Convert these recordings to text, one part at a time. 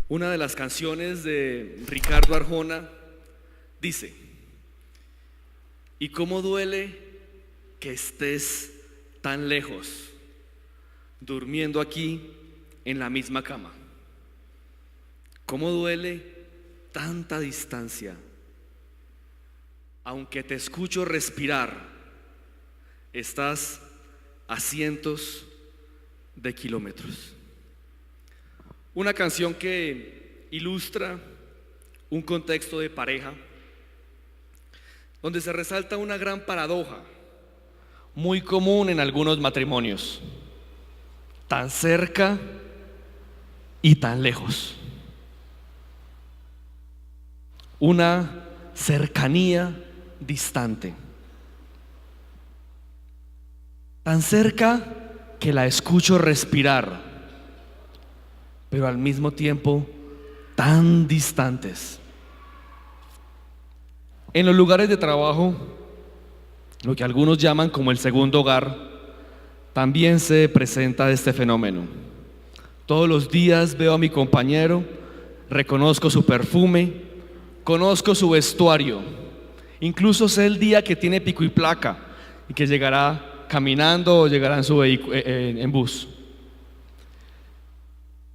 Una de las canciones de Ricardo Arjona dice: ¿y cómo duele que estés tan lejos, durmiendo aquí en la misma cama? ¿Cómo duele tanta distancia? Aunque te escucho respirar, estás a cientos de kilómetros. Una canción que ilustra un contexto de pareja donde se resalta una gran paradoja muy común en algunos matrimonios: tan cerca y tan lejos. Una cercanía distante. Tan cerca que la escucho respirar, pero al mismo tiempo tan distantes. En los lugares de trabajo, lo que algunos llaman como el segundo hogar, también se presenta este fenómeno. Todos los días veo a mi compañero, reconozco su perfume, conozco su vestuario, incluso sé el día que tiene pico y placa y que llegará caminando o llegará en su vehículo, en bus.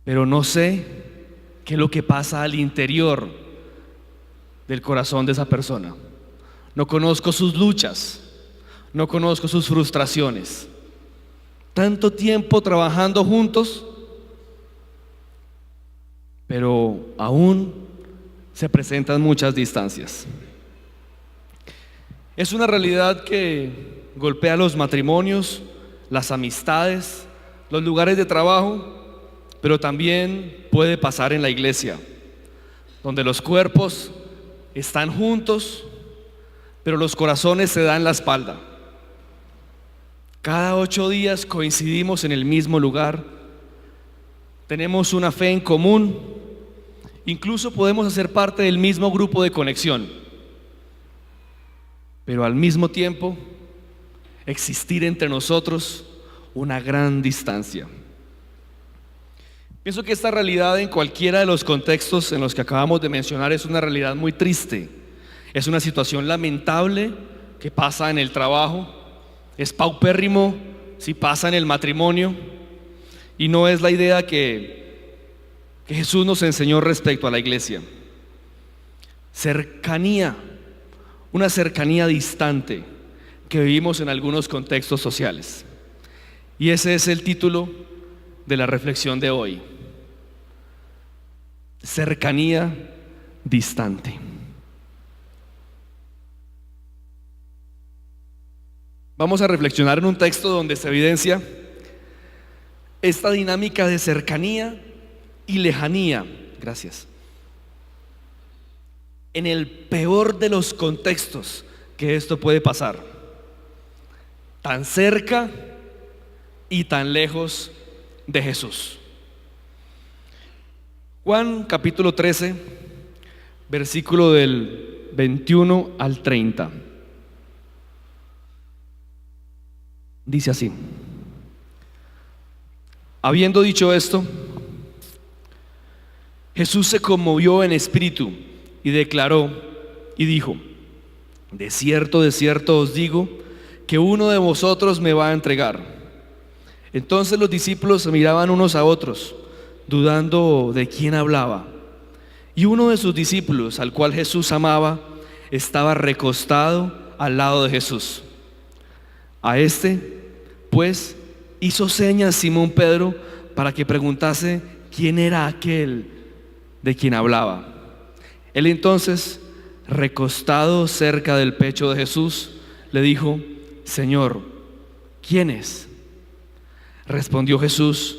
Pero no sé qué es lo que pasa al interior del corazón de esa persona. No conozco sus luchas, no conozco sus frustraciones. Tanto tiempo trabajando juntos, pero aún se presentan muchas distancias. Es una realidad que golpea los matrimonios, las amistades, los lugares de trabajo, pero también puede pasar en la iglesia, donde los cuerpos están juntos, pero los corazones se dan la espalda. Cada 8 días coincidimos en el mismo lugar, tenemos una fe en común, incluso podemos hacer parte del mismo grupo de conexión, pero al mismo tiempo existir entre nosotros una gran distancia. Pienso que esta realidad, en cualquiera de los contextos en los que acabamos de mencionar, es una realidad muy triste. Es una situación lamentable que pasa en el trabajo, es paupérrimo si pasa en el matrimonio, y no es la idea que Jesús nos enseñó respecto a la iglesia. Cercanía, una cercanía distante que vivimos en algunos contextos sociales. Y ese es el título de la reflexión de hoy: cercanía distante. Vamos a reflexionar en un texto donde se evidencia esta dinámica de cercanía y lejanía. Gracias. En el peor de los contextos que esto puede pasar: tan cerca y tan lejos de Jesús. Juan capítulo 13, versículo del 21 al 30. Dice así: habiendo dicho esto, Jesús se conmovió en espíritu y declaró y dijo: de cierto os digo que uno de vosotros me va a entregar. Entonces los discípulos se miraban unos a otros, dudando de quién hablaba. Y uno de sus discípulos, al cual Jesús amaba, estaba recostado al lado de Jesús. A este, pues, hizo señas Simón Pedro para que preguntase quién era aquel de quien hablaba. Él entonces, recostado cerca del pecho de Jesús, le dijo: Señor, ¿quién es? Respondió Jesús: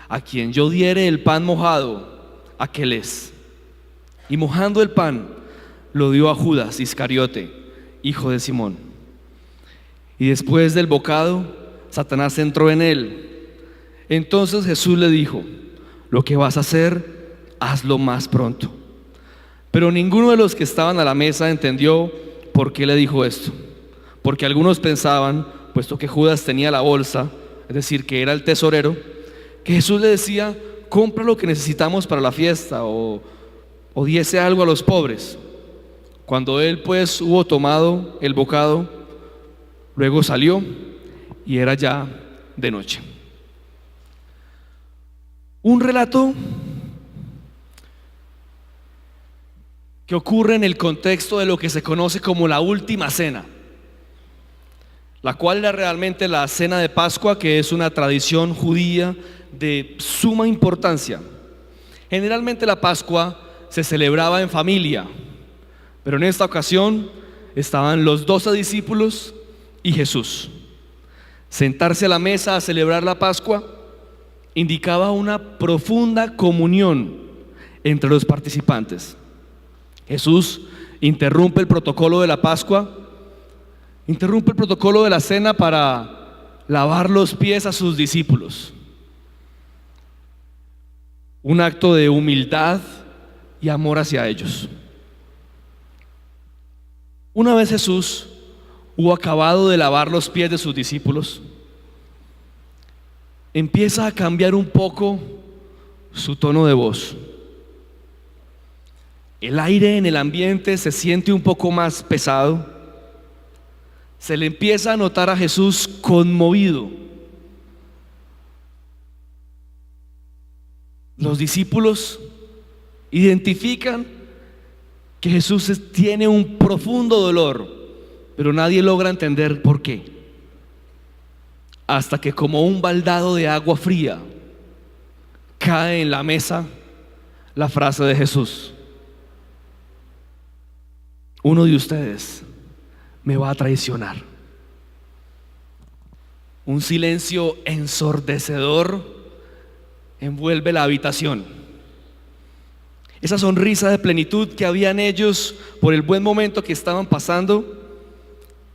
a quien yo diere el pan mojado, aquel es. Y mojando el pan, lo dio a Judas Iscariote, hijo de Simón. Y después del bocado, Satanás entró en él. Entonces Jesús le dijo: lo que vas a hacer, hazlo más pronto. Pero ninguno de los que estaban a la mesa entendió por qué le dijo esto. Porque algunos pensaban, puesto que Judas tenía la bolsa, es decir, que era el tesorero, que Jesús le decía compra lo que necesitamos para la fiesta o diese algo a los pobres. Cuando él pues hubo tomado el bocado, luego salió y era ya de noche. Un relato que ocurre en el contexto de lo que se conoce como la última cena, la cual era realmente la cena de Pascua, que es una tradición judía de suma importancia. Generalmente la Pascua se celebraba en familia, pero en esta ocasión estaban los 12 discípulos y Jesús. Sentarse a la mesa a celebrar la Pascua indicaba una profunda comunión entre los participantes. Jesús interrumpe el protocolo de la Pascua, interrumpe el protocolo de la cena para lavar los pies a sus discípulos. Un acto de humildad y amor hacia ellos. Una vez Jesús hubo acabado de lavar los pies de sus discípulos, empieza a cambiar un poco su tono de voz. El aire en el ambiente se siente un poco más pesado. Se le empieza a notar a Jesús conmovido. Los discípulos identifican que Jesús tiene un profundo dolor, pero nadie logra entender por qué. Hasta que, como un baldado de agua fría, cae en la mesa la frase de Jesús: uno de ustedes me va a traicionar. Un silencio ensordecedor envuelve la habitación. Esa sonrisa de plenitud que habían ellos por el buen momento que estaban pasando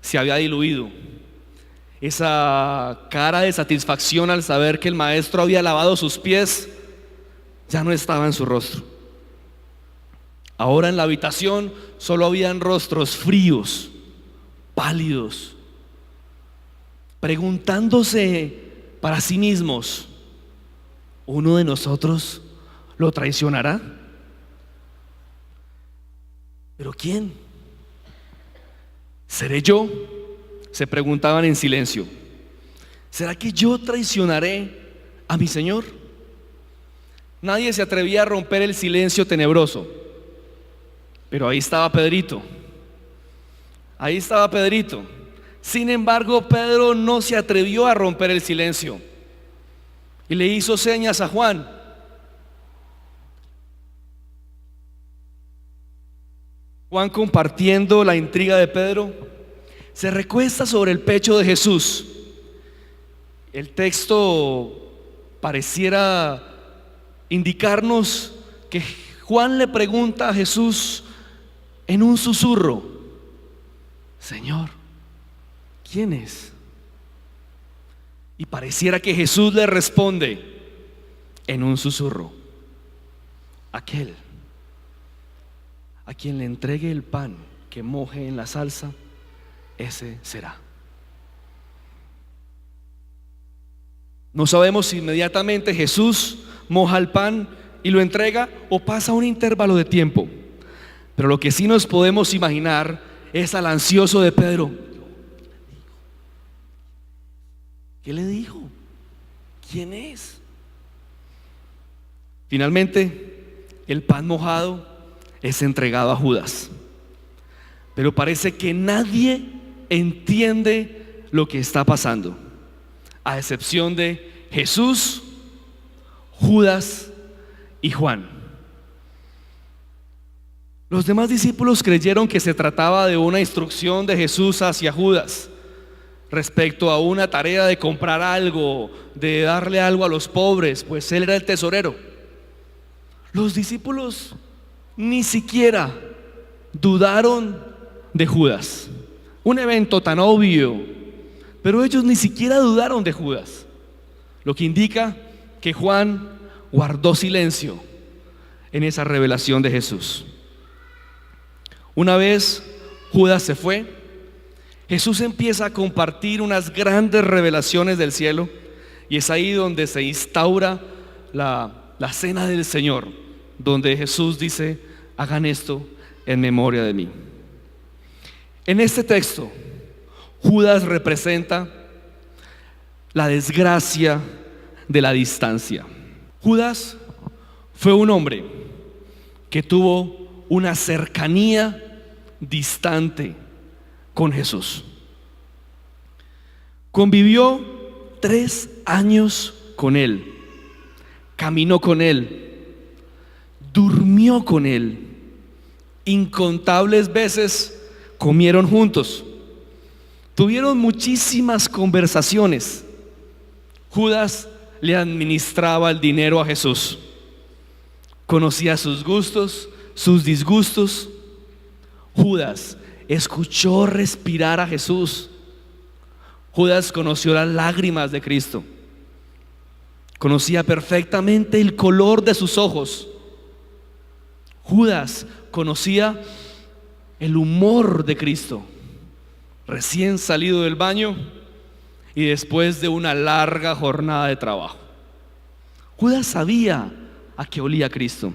se había diluido. Esa cara de satisfacción al saber que el maestro había lavado sus pies ya no estaba en su rostro. Ahora en la habitación solo habían rostros fríos, pálidos, preguntándose para sí mismos: ¿uno de nosotros lo traicionará? ¿Pero quién? ¿Seré yo?, se preguntaban en silencio. ¿Será que yo traicionaré a mi Señor? Nadie se atrevía a romper el silencio tenebroso, pero ahí estaba Pedrito. Ahí estaba Pedrito. Sin embargo, Pedro no se atrevió a romper el silencio y le hizo señas a Juan. Juan, compartiendo la intriga de Pedro, se recuesta sobre el pecho de Jesús. El texto pareciera indicarnos que Juan le pregunta a Jesús en un susurro: Señor, ¿quién es? Y pareciera que Jesús le responde en un susurro: aquel a quien le entregue el pan que moje en la salsa, ese será. No sabemos si inmediatamente Jesús moja el pan y lo entrega o pasa un intervalo de tiempo, pero lo que sí nos podemos imaginar es al ansioso de Pedro. ¿Qué le dijo? ¿Quién es? Finalmente, el pan mojado es entregado a Judas, pero parece que nadie entiende lo que está pasando, a excepción de Jesús, Judas y Juan. Los demás discípulos creyeron que se trataba de una instrucción de Jesús hacia Judas respecto a una tarea de comprar algo, de darle algo a los pobres, pues él era el tesorero. Los discípulos ni siquiera dudaron de Judas, un evento tan obvio, pero ellos ni siquiera dudaron de Judas, lo que indica que Juan guardó silencio en esa revelación de Jesús. Una vez Judas se fue, Jesús empieza a compartir unas grandes revelaciones del cielo, y es ahí donde se instaura la la cena del Señor, donde Jesús dice: hagan esto en memoria de mí. En este texto, Judas representa la desgracia de la distancia. Judas fue un hombre que tuvo una cercanía distante con Jesús. Convivió 3 años con Él, caminó con Él, durmió con Él, incontables veces comieron juntos, tuvieron muchísimas conversaciones. Judas le administraba el dinero a Jesús, conocía sus gustos, sus disgustos. Judas escuchó respirar a Jesús. Judas conoció las lágrimas de Cristo, conocía perfectamente el color de sus ojos. Judas conocía el humor de Cristo, recién salido del baño y después de una larga jornada de trabajo. Judas sabía a qué olía Cristo.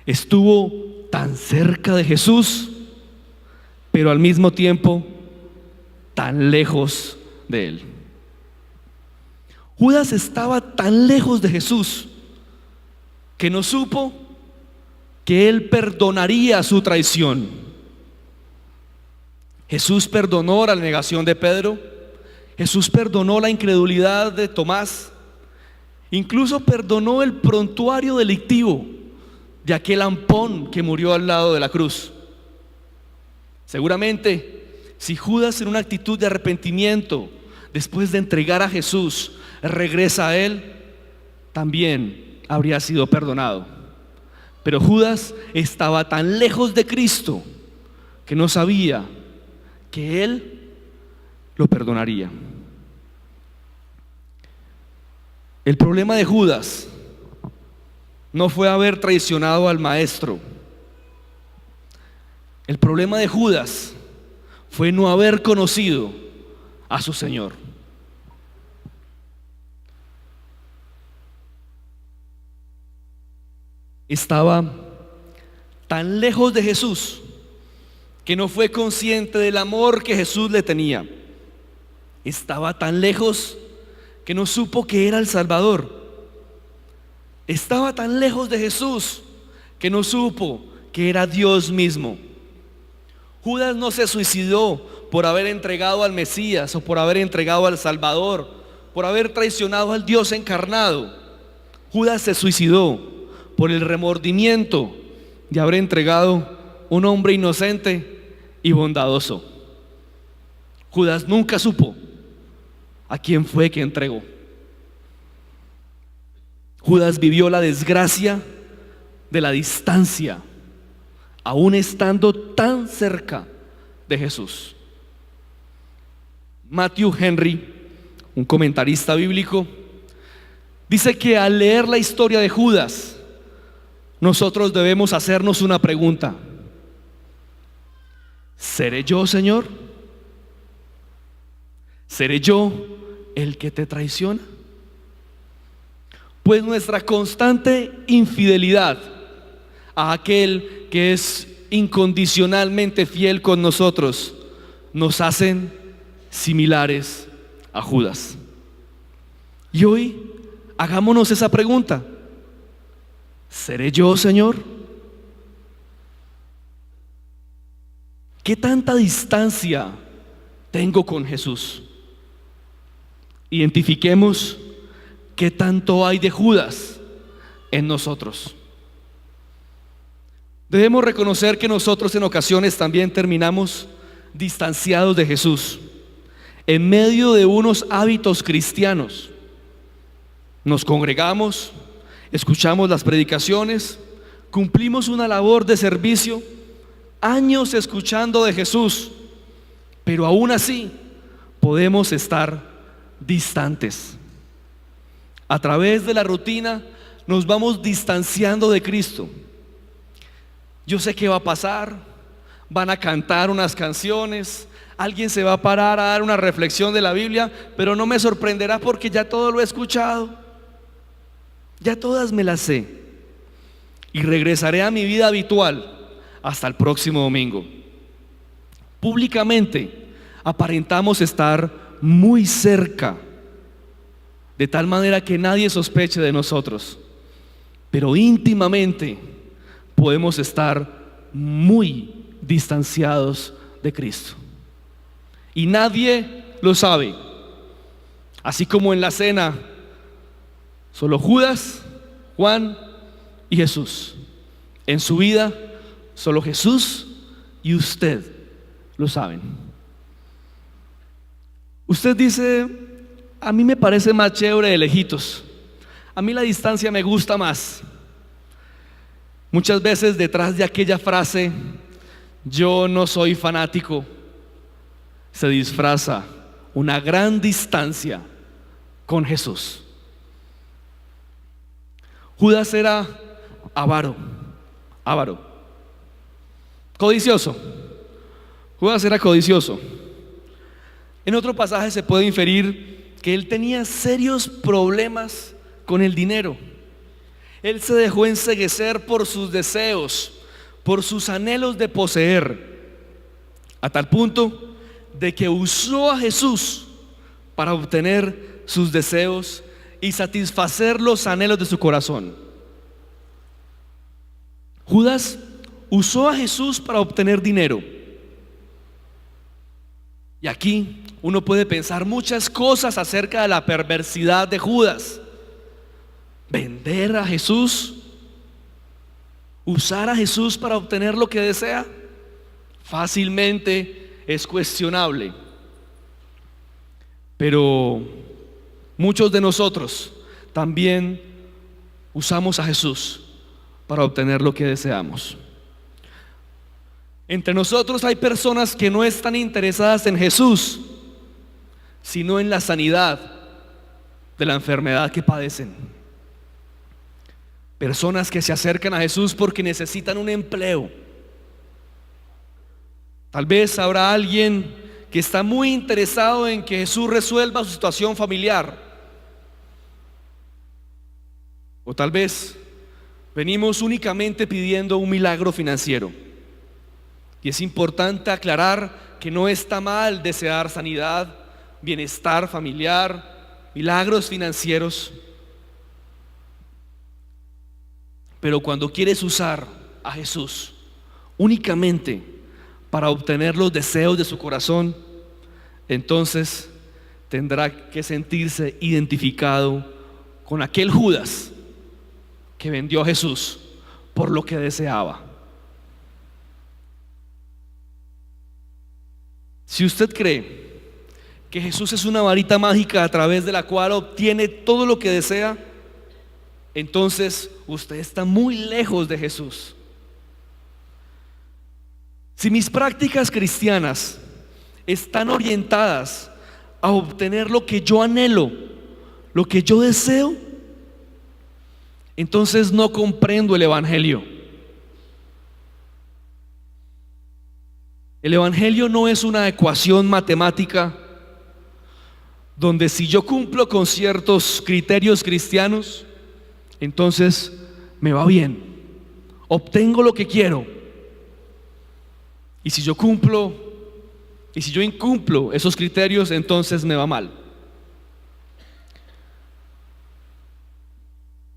Estuvo tan cerca de Jesús, pero al mismo tiempo tan lejos de Él. Judas estaba tan lejos de Jesús que no supo que Él perdonaría su traición. Jesús perdonó la negación de Pedro, Jesús perdonó la incredulidad de Tomás, incluso perdonó el prontuario delictivo de aquel ampón que murió al lado de la cruz. Seguramente, si Judas, en una actitud de arrepentimiento, después de entregar a Jesús, regresa a Él, también habría sido perdonado. Pero Judas estaba tan lejos de Cristo que no sabía que Él lo perdonaría. El problema de Judas no fue haber traicionado al Maestro. El problema de Judas fue no haber conocido a su Señor. Estaba tan lejos de Jesús que no fue consciente del amor que Jesús le tenía. Estaba tan lejos que no supo que era el Salvador. Estaba tan lejos de Jesús que no supo que era Dios mismo. Judas no se suicidó por haber entregado al Mesías o por haber entregado al Salvador, por haber traicionado al Dios encarnado. Judas se suicidó por el remordimiento de haber entregado un hombre inocente y bondadoso. Judas nunca supo a quién fue que entregó. Judas vivió la desgracia de la distancia, aún estando tan cerca de Jesús. Matthew Henry, un comentarista bíblico, dice que al leer la historia de Judas, nosotros debemos hacernos una pregunta: ¿seré yo, Señor? ¿Seré yo el que te traiciona? Pues nuestra constante infidelidad a aquel que es incondicionalmente fiel con nosotros nos hacen similares a Judas. Y hoy hagámonos esa pregunta: ¿seré yo, Señor? ¿Qué tanta distancia tengo con Jesús? Identifiquemos qué tanto hay de Judas en nosotros. Debemos reconocer que nosotros en ocasiones también terminamos distanciados de Jesús en medio de unos hábitos cristianos. Nos congregamos, escuchamos las predicaciones, cumplimos una labor de servicio, años escuchando de Jesús, pero aún así podemos estar distantes. A través de la rutina nos vamos distanciando de Cristo. Yo sé qué va a pasar, van a cantar unas canciones, alguien se va a parar a dar una reflexión de la Biblia, pero no me sorprenderá porque ya todo lo he escuchado. Ya todas me las sé y regresaré a mi vida habitual hasta el próximo domingo. Públicamente aparentamos estar muy cerca, de tal manera que nadie sospeche de nosotros, pero íntimamente podemos estar muy distanciados de Cristo y nadie lo sabe. Así como en la cena, solo Judas, Juan y Jesús. En su vida, solo Jesús y usted lo saben. Usted dice: a mí me parece más chévere de lejitos, a mí la distancia me gusta más. Muchas veces detrás de aquella frase, yo no soy fanático, se disfraza una gran distancia con Jesús. Judas era avaro, codicioso. Judas era codicioso. En otro pasaje se puede inferir que él tenía serios problemas con el dinero. Él se dejó enceguecer por sus deseos, por sus anhelos de poseer, a tal punto de que usó a Jesús para obtener sus deseos y satisfacer los anhelos de su corazón. Judas usó a Jesús para obtener dinero. Y aquí uno puede pensar muchas cosas acerca de la perversidad de Judas. Vender a Jesús, usar a Jesús para obtener lo que desea, fácilmente es cuestionable. Pero muchos de nosotros también usamos a Jesús para obtener lo que deseamos. Entre nosotros hay personas que no están interesadas en Jesús, sino en la sanidad de la enfermedad que padecen. Personas que se acercan a Jesús porque necesitan un empleo. Tal vez habrá alguien que está muy interesado en que Jesús resuelva su situación familiar. O tal vez venimos únicamente pidiendo un milagro financiero. Y es importante aclarar que no está mal desear sanidad, bienestar familiar, milagros financieros. Pero cuando quieres usar a Jesús únicamente para obtener los deseos de su corazón, entonces tendrá que sentirse identificado con aquel Judas que vendió a Jesús por lo que deseaba. Si usted cree que Jesús es una varita mágica a través de la cual obtiene todo lo que desea, entonces usted está muy lejos de Jesús. Si mis prácticas cristianas están orientadas a obtener lo que yo anhelo, lo que yo deseo, entonces no comprendo el Evangelio. El Evangelio no es una ecuación matemática donde si yo cumplo con ciertos criterios cristianos, entonces me va bien, obtengo lo que quiero. Y si yo incumplo esos criterios, entonces me va mal.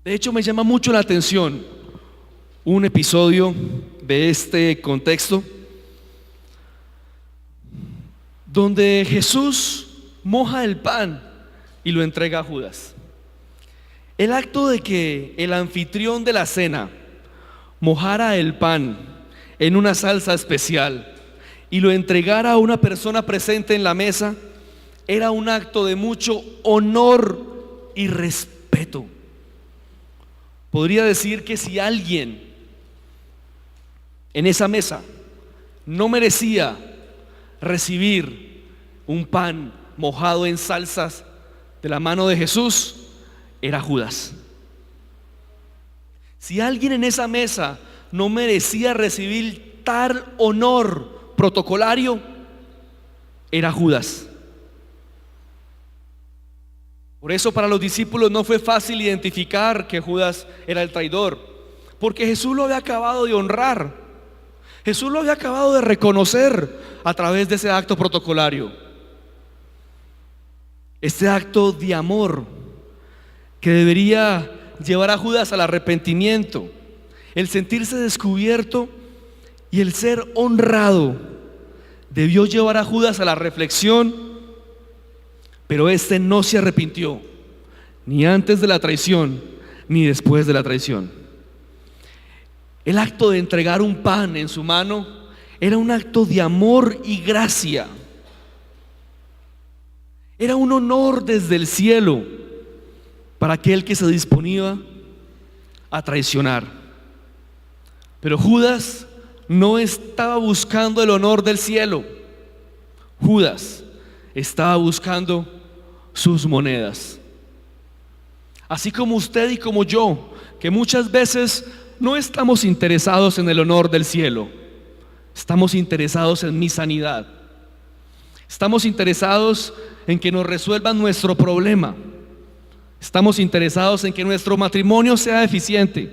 De hecho, me llama mucho la atención un episodio de este contexto donde Jesús moja el pan y lo entrega a Judas. El acto de que el anfitrión de la cena mojara el pan en una salsa especial y lo entregara a una persona presente en la mesa era un acto de mucho honor y respeto. Podría decir que si alguien en esa mesa no merecía recibir un pan mojado en salsas de la mano de Jesús, era Judas. Si alguien en esa mesa no merecía recibir tal honor protocolario, era Judas. Por eso para los discípulos no fue fácil identificar que Judas era el traidor, porque Jesús lo había acabado de honrar, Jesús lo había acabado de reconocer a través de ese acto protocolario, este acto de amor que debería llevar a Judas al arrepentimiento, el sentirse descubierto y el ser honrado debió llevar a Judas a la reflexión. Pero este no se arrepintió, ni antes de la traición, ni después de la traición. El acto de entregar un pan en su mano era un acto de amor y gracia. Era un honor desde el cielo para aquel que se disponía a traicionar. Pero Judas no estaba buscando el honor del cielo. Judas estaba buscando sus monedas. Así como usted y como yo, que muchas veces no estamos interesados en el honor del cielo, estamos interesados en mi sanidad, estamos interesados en que nos resuelvan nuestro problema, estamos interesados en que nuestro matrimonio sea eficiente,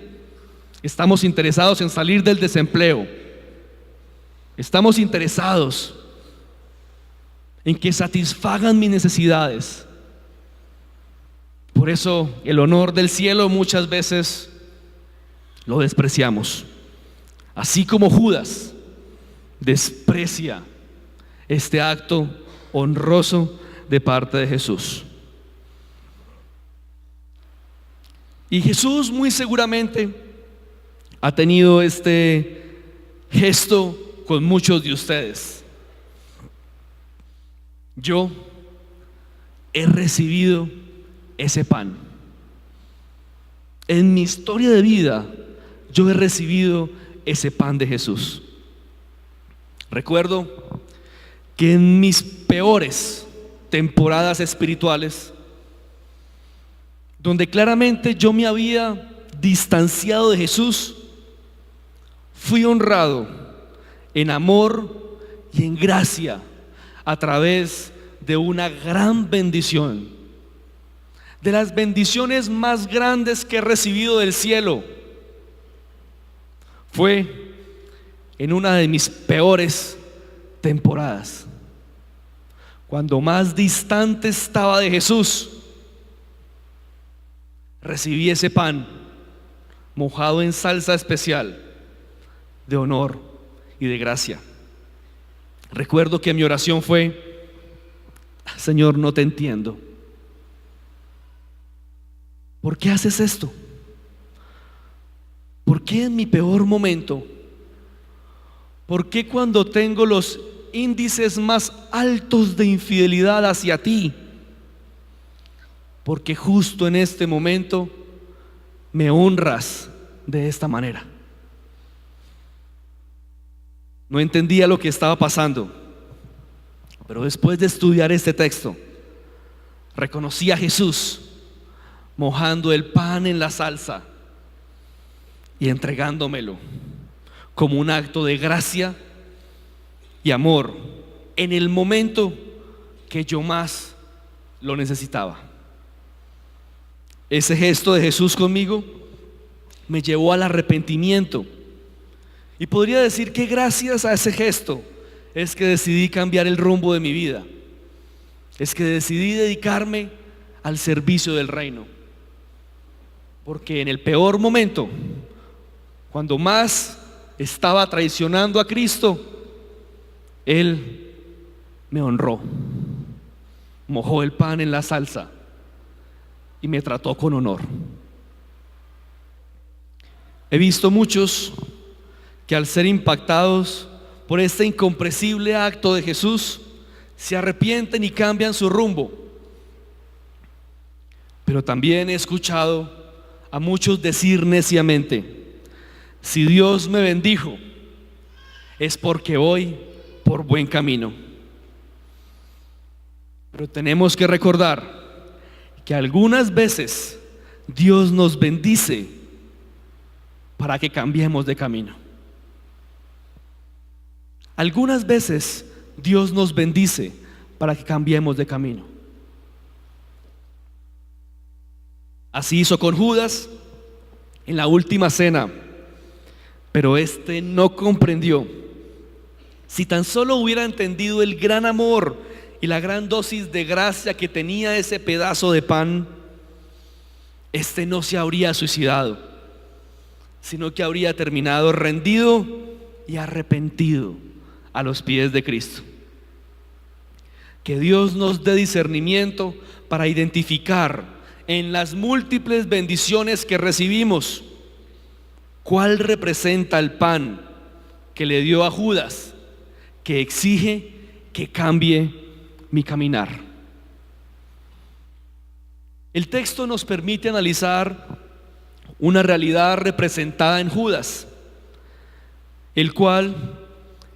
estamos interesados en salir del desempleo, estamos interesados en que satisfagan mis necesidades. Por eso el honor del cielo muchas veces lo despreciamos, así como Judas desprecia este acto honroso de parte de Jesús. Y Jesús muy seguramente ha tenido este gesto con muchos de ustedes. Yo he recibido ese pan. En mi historia de vida, yo he recibido ese pan de Jesús. Recuerdo que en mis peores temporadas espirituales, donde claramente yo me había distanciado de Jesús, fui honrado en amor y en gracia a través de una gran bendición, de las bendiciones más grandes que he recibido del cielo. Fue en una de mis peores temporadas, cuando más distante estaba de Jesús. Recibí ese pan mojado en salsa especial de honor y de gracia. Recuerdo que mi oración fue: Señor, no te entiendo. ¿Por qué haces esto? ¿Por qué en mi peor momento? ¿Por qué cuando tengo los índices más altos de infidelidad hacia ti? Porque justo en este momento me honras de esta manera. No entendía lo que estaba pasando, pero después de estudiar este texto, reconocí a Jesús mojando el pan en la salsa y entregándomelo como un acto de gracia y amor en el momento que yo más lo necesitaba. Ese gesto de Jesús conmigo me llevó al arrepentimiento, y podría decir que gracias a ese gesto es que decidí cambiar el rumbo de mi vida, es que decidí dedicarme al servicio del reino. Porque en el peor momento, cuando más estaba traicionando a Cristo, Él me honró, mojó el pan en la salsa y me trató con honor. He visto muchos que al ser impactados por este incomprensible acto de Jesús, se arrepienten y cambian su rumbo. Pero también he escuchado a muchos decir neciamente: si Dios me bendijo, es porque voy por buen camino. Pero tenemos que recordar que algunas veces Dios nos bendice para que cambiemos de camino. Algunas veces Dios nos bendice para que cambiemos de camino. Así hizo con Judas en la última cena, pero este no comprendió. Si tan solo hubiera entendido el gran amor y la gran dosis de gracia que tenía ese pedazo de pan, este no se habría suicidado, sino que habría terminado rendido y arrepentido a los pies de Cristo. Que Dios nos dé discernimiento para identificar en las múltiples bendiciones que recibimos cuál representa el pan que le dio a Judas, que exige que cambie mi caminar. El texto nos permite analizar una realidad representada en Judas, el cual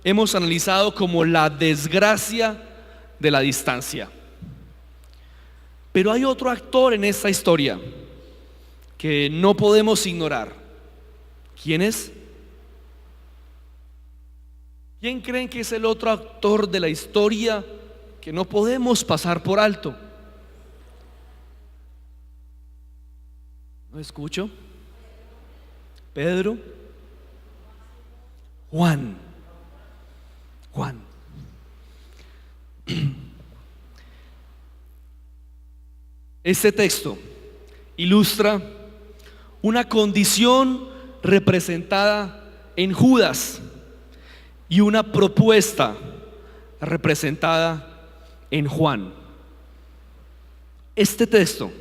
hemos analizado como la desgracia de la distancia. Pero hay otro actor en esta historia que no podemos ignorar. ¿Quién es? ¿Quién creen que es el otro actor de la historia que no podemos pasar por alto? No escucho. Pedro. Juan. Este texto ilustra una condición representada en Judas y una propuesta representada en Juan. Este texto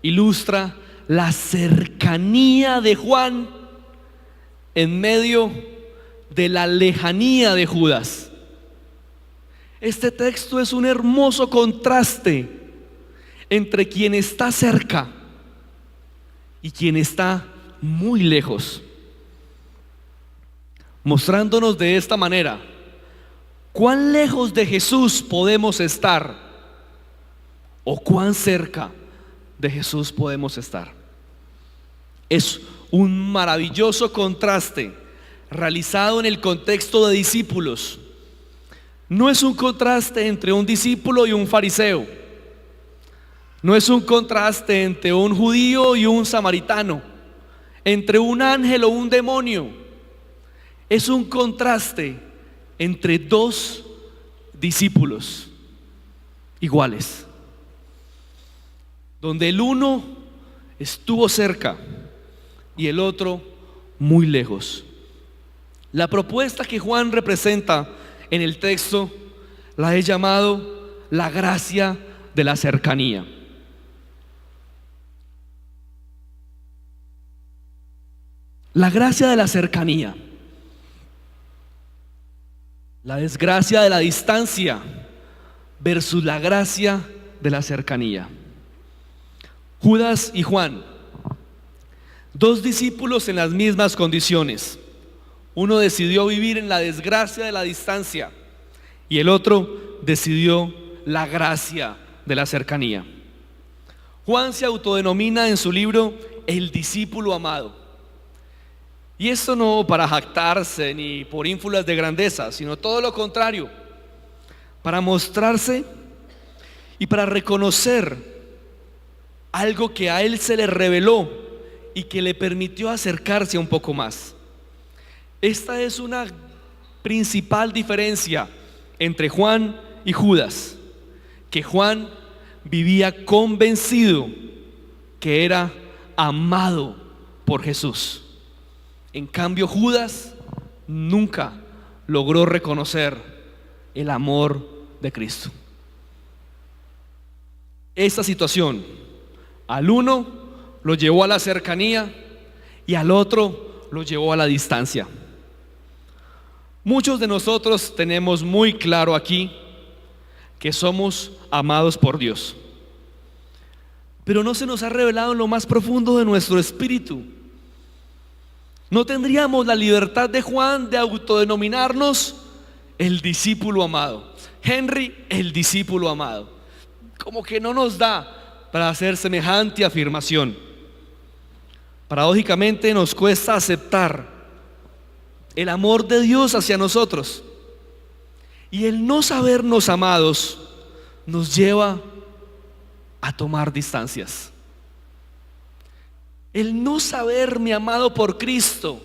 ilustra la cercanía de Juan en medio de la lejanía de Judas. Este texto es un hermoso contraste entre quien está cerca y quien está muy lejos, mostrándonos de esta manera cuán lejos de Jesús podemos estar o cuán cerca de Jesús podemos estar. Es un maravilloso contraste realizado en el contexto de discípulos. No es un contraste entre un discípulo y un fariseo. No es un contraste entre un judío y un samaritano, entre un ángel o un demonio. Es un contraste entre dos discípulos iguales, donde el uno estuvo cerca y el otro muy lejos. La propuesta que Juan representa en el texto la he llamado la gracia de la cercanía. La gracia de la cercanía, la desgracia de la distancia versus la gracia de la cercanía. Judas y Juan, dos discípulos en las mismas condiciones. Uno decidió vivir en la desgracia de la distancia y el otro decidió la gracia de la cercanía. Juan se autodenomina en su libro el discípulo amado. Y esto no para jactarse ni por ínfulas de grandeza, sino todo lo contrario, para mostrarse y para reconocer algo que a él se le reveló y que le permitió acercarse un poco más. Esta es una principal diferencia entre Juan y Judas, que Juan vivía convencido que era amado por Jesús. En cambio, Judas nunca logró reconocer el amor de Cristo. Esta situación al uno lo llevó a la cercanía y al otro lo llevó a la distancia. Muchos de nosotros tenemos muy claro aquí que somos amados por Dios, pero no se nos ha revelado en lo más profundo de nuestro espíritu. No tendríamos la libertad de Juan de autodenominarnos el discípulo amado. Henry, el discípulo amado. Como que no nos da para hacer semejante afirmación. Paradójicamente nos cuesta aceptar el amor de Dios hacia nosotros. Y el no sabernos amados nos lleva a tomar distancias. El no saberme amado por Cristo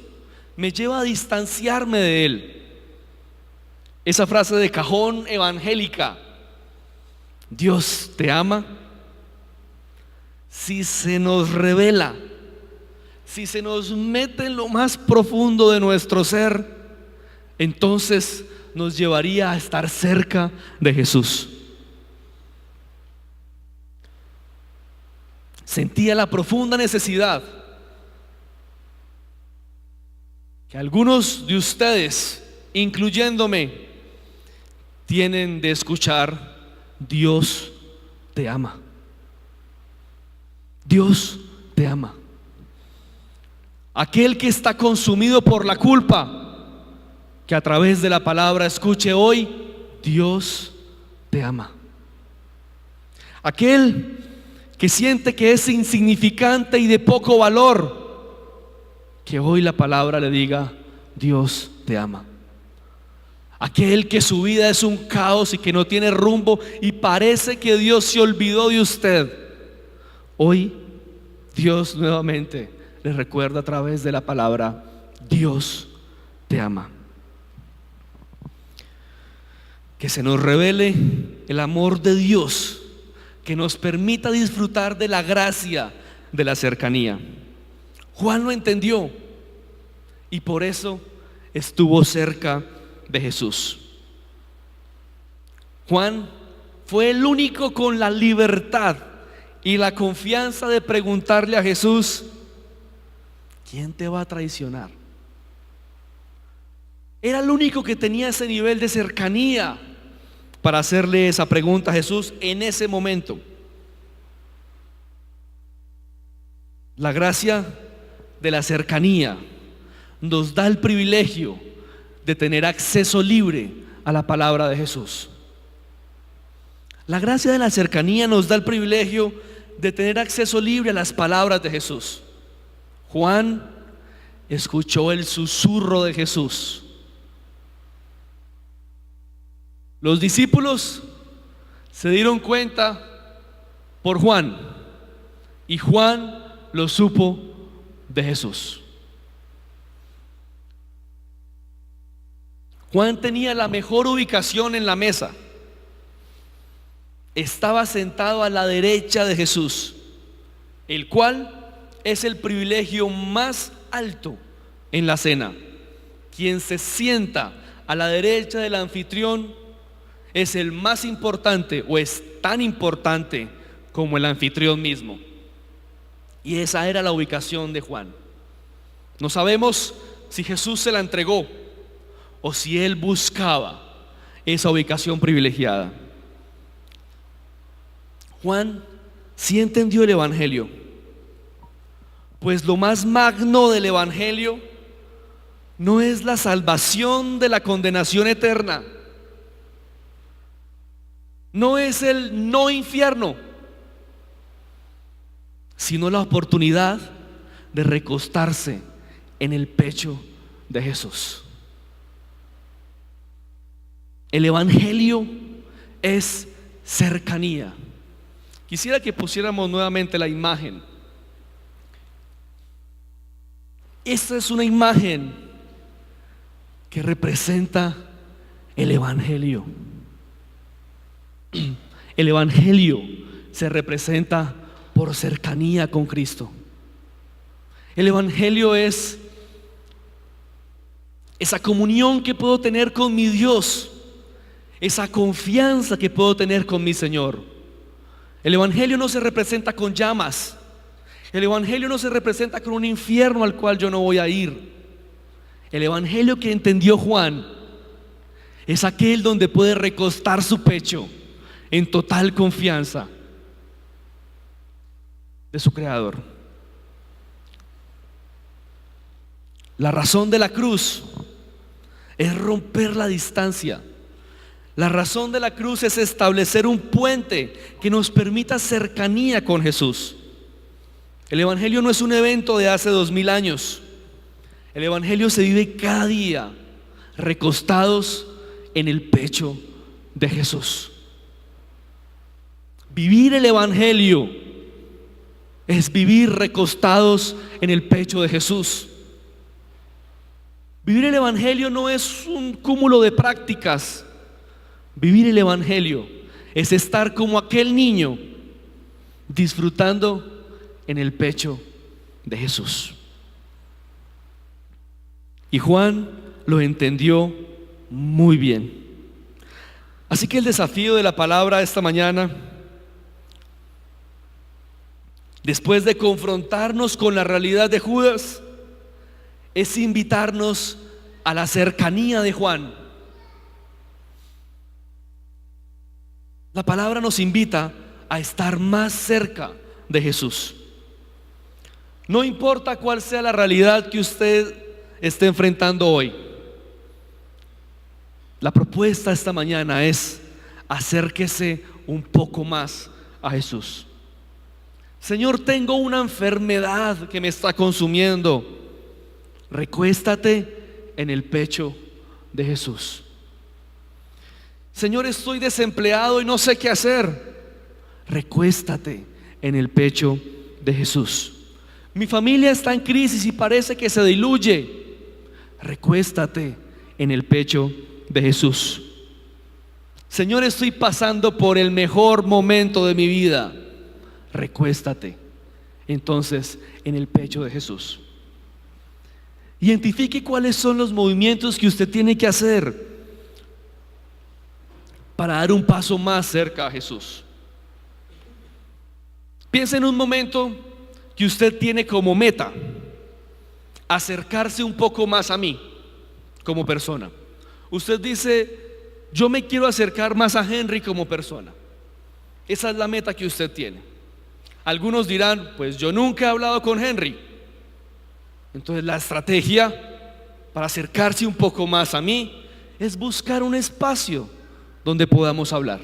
me lleva a distanciarme de Él. Esa frase de cajón evangélica, Dios te ama, si se nos revela, si se nos mete en lo más profundo de nuestro ser, entonces nos llevaría a estar cerca de Jesús. Sentía la profunda necesidad que algunos de ustedes, incluyéndome, tienen de escuchar: Dios te ama. Dios te ama. Aquel que está consumido por la culpa, que a través de la palabra escuche hoy: Dios te ama. Aquel que siente que es insignificante y de poco valor, que hoy la palabra le diga: Dios te ama. Aquel que su vida es un caos y que no tiene rumbo y parece que Dios se olvidó de usted, hoy Dios nuevamente le recuerda a través de la palabra: Dios te ama. Que se nos revele el amor de Dios, que nos permita disfrutar de la gracia de la cercanía. Juan lo entendió y por eso estuvo cerca de Jesús. Juan fue el único con la libertad y la confianza de preguntarle a Jesús: ¿quién te va a traicionar? Era el único que tenía ese nivel de cercanía para hacerle esa pregunta a Jesús en ese momento. La gracia de la cercanía nos da el privilegio de tener acceso libre a la palabra de Jesús. La gracia de la cercanía nos da el privilegio de tener acceso libre a las palabras de Jesús. Juan escuchó el susurro de Jesús. Los discípulos se dieron cuenta por Juan y Juan lo supo de Jesús. Juan tenía la mejor ubicación en la mesa. Estaba sentado a la derecha de Jesús, el cual es el privilegio más alto en la cena. Quien se sienta a la derecha del anfitrión es el más importante, o es tan importante como el anfitrión mismo. Y esa era la ubicación de Juan. No sabemos si Jesús se la entregó o si él buscaba esa ubicación privilegiada. Juan sí entendió el evangelio, pues lo más magno del evangelio no es la salvación de la condenación eterna, no es el no infierno, sino la oportunidad de recostarse en el pecho de Jesús. El evangelio es cercanía. Quisiera que pusiéramos nuevamente la imagen. Esta es una imagen que representa el evangelio. El evangelio se representa por cercanía con Cristo. El evangelio es esa comunión que puedo tener con mi Dios, esa confianza que puedo tener con mi Señor. El evangelio no se representa con llamas. El evangelio no se representa con un infierno al cual yo no voy a ir. El evangelio que entendió Juan es aquel donde puede recostar su pecho en total confianza de su Creador. La razón de la cruz es romper la distancia. La razón de la cruz es establecer un puente que nos permita cercanía con Jesús. El evangelio no es un evento de hace 2000 años. El evangelio se vive cada día recostados en el pecho de Jesús. Vivir el evangelio es vivir recostados en el pecho de Jesús. Vivir el Evangelio no es un cúmulo de prácticas. Vivir el Evangelio es estar como aquel niño disfrutando en el pecho de Jesús. Y Juan lo entendió muy bien. Así que el desafío de la palabra esta mañana, después de confrontarnos con la realidad de Judas, es invitarnos a la cercanía de Juan. La palabra nos invita a estar más cerca de Jesús. No importa cuál sea la realidad que usted esté enfrentando hoy, la propuesta esta mañana es: acérquese un poco más a Jesús. Señor, tengo una enfermedad que me está consumiendo. Recuéstate en el pecho de Jesús. Señor, estoy desempleado y no sé qué hacer. Recuéstate en el pecho de Jesús. Mi familia está en crisis y parece que se diluye. Recuéstate en el pecho de Jesús. Señor, estoy pasando por el mejor momento de mi vida. Recuéstate entonces en el pecho de Jesús. Identifique cuáles son los movimientos que usted tiene que hacer para dar un paso más cerca a Jesús. Piense en un momento que usted tiene como meta acercarse un poco más a mí como persona. Usted dice: yo me quiero acercar más a Henry como persona. Esa es la meta que usted tiene. Algunos dirán: pues yo nunca he hablado con Henry. Entonces la estrategia para acercarse un poco más a mí es buscar un espacio donde podamos hablar.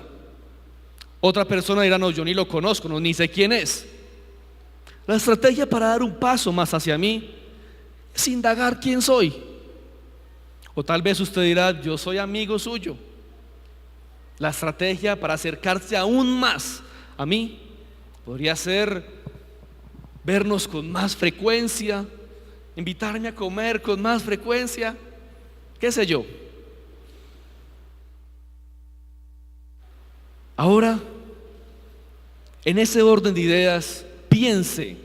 Otra persona dirá: no, yo ni lo conozco, no, ni sé quién es. La estrategia para dar un paso más hacia mí es indagar quién soy. O tal vez usted dirá: yo soy amigo suyo. La estrategia para acercarse aún más a mí podría ser vernos con más frecuencia, invitarme a comer con más frecuencia, qué sé yo. Ahora, en ese orden de ideas, piense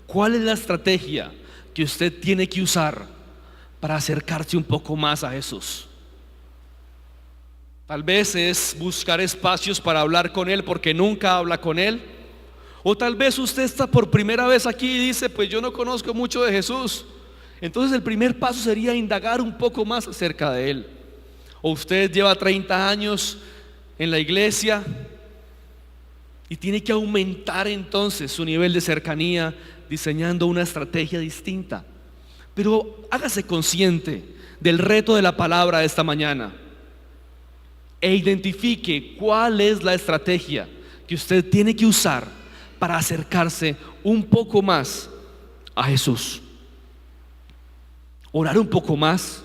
cuál es la estrategia que usted tiene que usar para acercarse un poco más a Jesús. Tal vez es buscar espacios para hablar con Él porque nunca habla con Él. O tal vez usted está por primera vez aquí y dice: pues yo no conozco mucho de Jesús. Entonces el primer paso sería indagar un poco más acerca de Él. O usted lleva 30 años en la iglesia y tiene que aumentar entonces su nivel de cercanía diseñando una estrategia distinta. Pero hágase consciente del reto de la palabra esta mañana e identifique cuál es la estrategia que usted tiene que usar para acercarse un poco más a Jesús. Orar un poco más.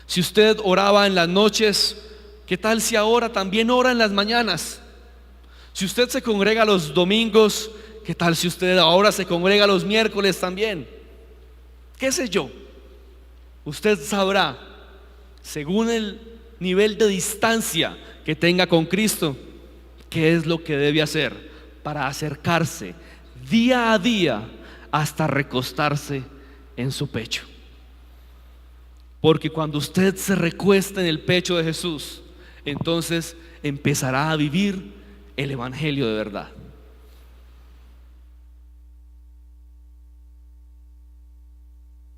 Si usted oraba en las noches, ¿qué tal si ahora también ora en las mañanas? Si usted se congrega los domingos, ¿qué tal si usted ahora se congrega los miércoles también? ¿Qué sé yo? Usted sabrá, según el nivel de distancia que tenga con Cristo, qué es lo que debe hacer para acercarse día a día hasta recostarse en su pecho. Porque cuando usted se recuesta en el pecho de Jesús, entonces empezará a vivir el Evangelio de verdad.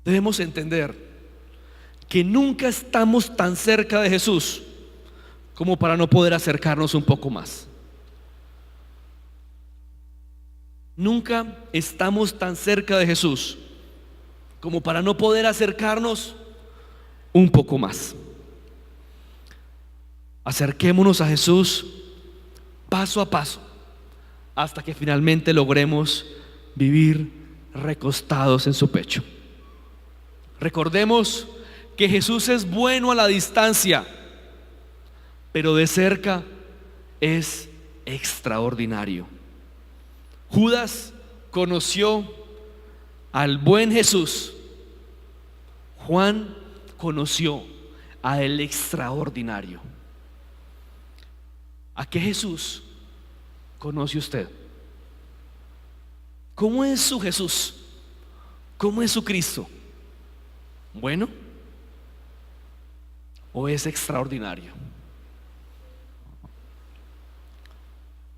Debemos entender que nunca estamos tan cerca de Jesús como para no poder acercarnos un poco más. Nunca estamos tan cerca de Jesús como para no poder acercarnos un poco más. Acerquémonos a Jesús paso a paso hasta que finalmente logremos vivir recostados en su pecho. Recordemos que Jesús es bueno a la distancia, pero de cerca es extraordinario. Judas conoció al buen Jesús, Juan conoció a el extraordinario. ¿A qué Jesús conoce usted? ¿Cómo es su Jesús? ¿Cómo es su Cristo? ¿Bueno o es extraordinario?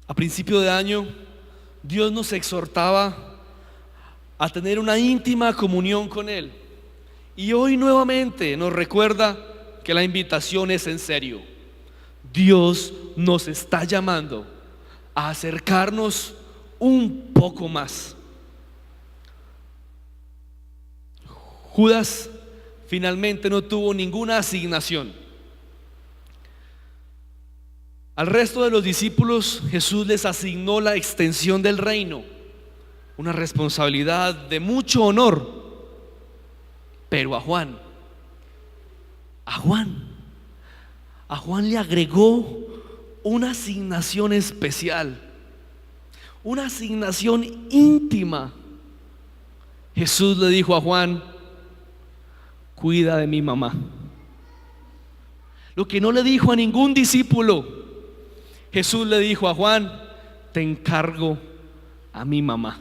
A principio de año, Dios nos exhortaba a tener una íntima comunión con Él. Y hoy nuevamente nos recuerda que la invitación es en serio. Dios nos está llamando a acercarnos un poco más. Judas finalmente no tuvo ninguna asignación. Al resto de los discípulos Jesús les asignó la extensión del reino, una responsabilidad de mucho honor. Pero a Juan le agregó una asignación especial, una asignación íntima. Jesús le dijo a Juan: cuida de mi mamá. Lo que no le dijo a ningún discípulo, Jesús le dijo a Juan: te encargo a mi mamá.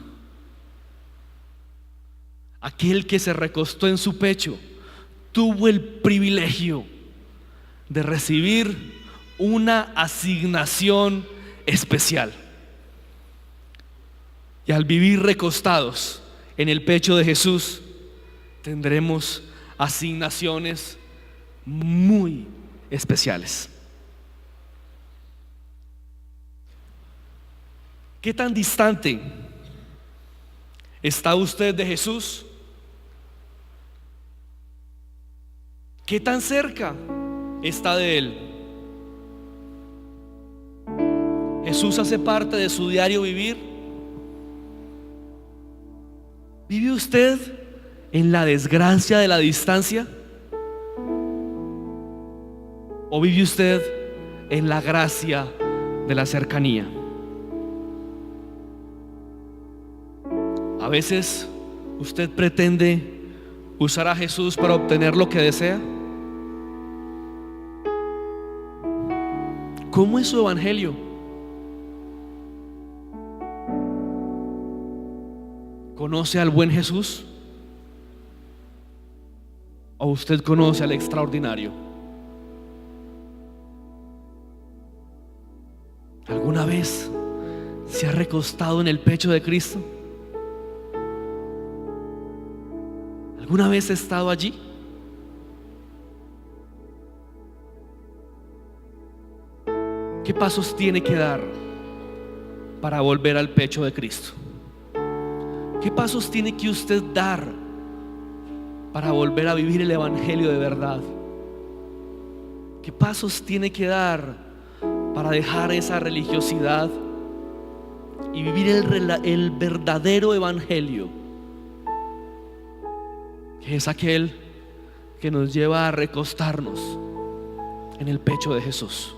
Aquel que se recostó en su pecho tuvo el privilegio de recibir una asignación especial. Y al vivir recostados en el pecho de Jesús, tendremos asignaciones muy especiales. ¿Qué tan distante está usted de Jesús? ¿Qué tan cerca está de Él? ¿Jesús hace parte de su diario vivir? ¿Vive usted en la desgracia de la distancia? ¿O vive usted en la gracia de la cercanía? A veces usted pretende usar a Jesús para obtener lo que desea. ¿Cómo es su evangelio? ¿Conoce al buen Jesús? ¿O usted conoce al extraordinario? ¿Alguna vez se ha recostado en el pecho de Cristo? ¿Alguna vez ha estado allí? ¿Qué pasos tiene que dar para volver al pecho de Cristo? ¿Qué pasos tiene que usted dar para volver a vivir el evangelio de verdad? ¿Qué pasos tiene que dar para dejar esa religiosidad y vivir el verdadero evangelio, que es aquel que nos lleva a recostarnos en el pecho de Jesús?